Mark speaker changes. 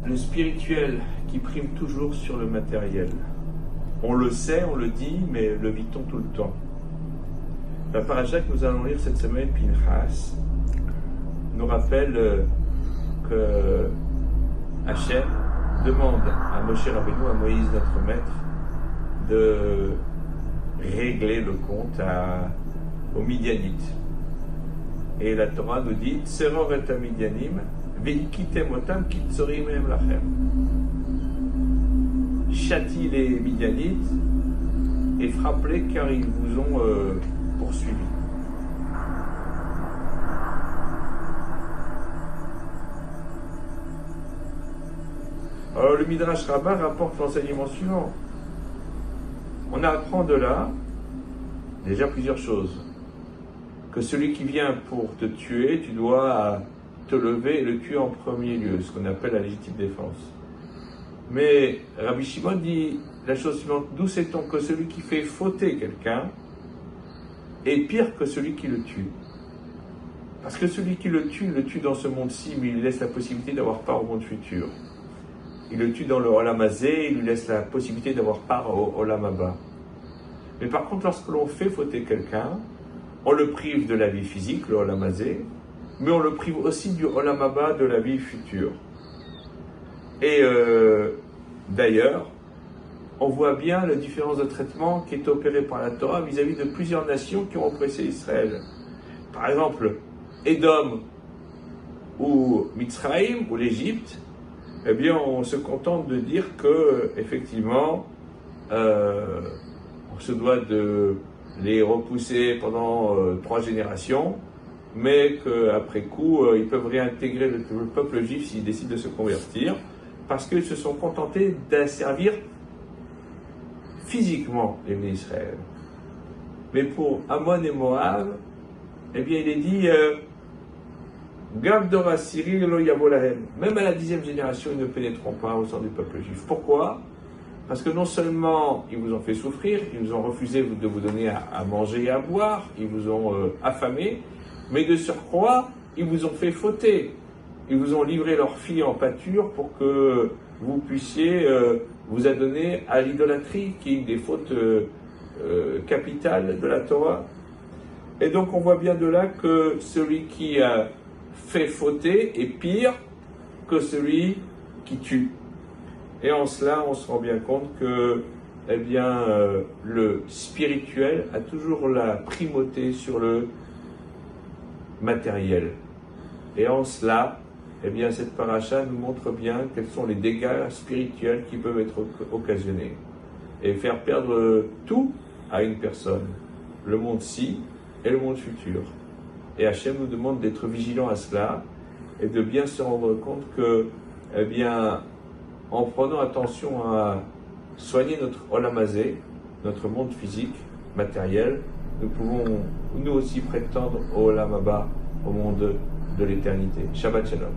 Speaker 1: le spirituel qui prime toujours sur le matériel. On le sait, on le dit, mais le vit-on tout le temps? La paracha que nous allons lire cette semaine, Pinchas, nous rappelle que Hachem demande à Moshe Rabbeinu, à Moïse, notre maître, de régler le compte aux Midianites. Et la Torah nous dit Tseror et Midianim, ve'ikitem otam kitzorim em lachem. Châtie les Midianites et frappe-les car ils vous ont poursuivi. Alors le Midrash Rabbah rapporte l'enseignement suivant. On apprend de là déjà plusieurs choses. Que celui qui vient pour te tuer, tu dois te lever et le tuer en premier lieu, ce qu'on appelle la légitime défense. Mais Rabbi Shimon dit la chose suivante, d'où sait-on que celui qui fait fauter quelqu'un est pire que celui qui le tue? Parce que celui qui le tue dans ce monde-ci, mais il lui laisse la possibilité d'avoir part au monde futur. Il le tue dans le Olam Hazé, il lui laisse la possibilité d'avoir part au Olam Haba. Mais par contre, lorsque l'on fait fauter quelqu'un, on le prive de la vie physique, le Olam Hazé, mais on le prive aussi du Olam Haba, de la vie future. Et d'ailleurs, on voit bien la différence de traitement qui est opérée par la Torah vis-à-vis de plusieurs nations qui ont oppressé Israël. Par exemple, Édom ou Mitzraïm ou l'Égypte, eh bien, on se contente de dire que, effectivement, on se doit de les repousser pendant 3 générations, mais qu'après coup, ils peuvent réintégrer le peuple juif s'ils décident de se convertir, parce qu'ils se sont contentés d'asservir physiquement les bénis Israël. Mais pour Ammon et Moab, eh bien, il est dit Gav Dora Siri lo yavo lahem. Même à la 10e génération, ils ne pénétreront pas au sein du peuple juif. Pourquoi? Parce que non seulement ils vous ont fait souffrir, ils vous ont refusé de vous donner à manger et à boire, ils vous ont affamé, mais de surcroît, ils vous ont fait fauter. Ils vous ont livré leurs filles en pâture pour que vous puissiez vous adonner à l'idolâtrie, qui est une des fautes capitales de la Torah. Et donc on voit bien de là que celui qui a fait fauter est pire que celui qui tue. Et en cela, on se rend bien compte que eh bien, le spirituel a toujours la primauté sur le matériel. Et en cela, eh bien, cette paracha nous montre bien quels sont les dégâts spirituels qui peuvent être occasionnés. Et faire perdre tout à une personne, le monde-ci et le monde futur. Et Hachem nous demande d'être vigilants à cela et de bien se rendre compte que, eh bien, en prenant attention à soigner notre Olam Hazé, notre monde physique, matériel, nous pouvons nous aussi prétendre au Olam Haba, au monde de l'éternité. Shabbat Shalom.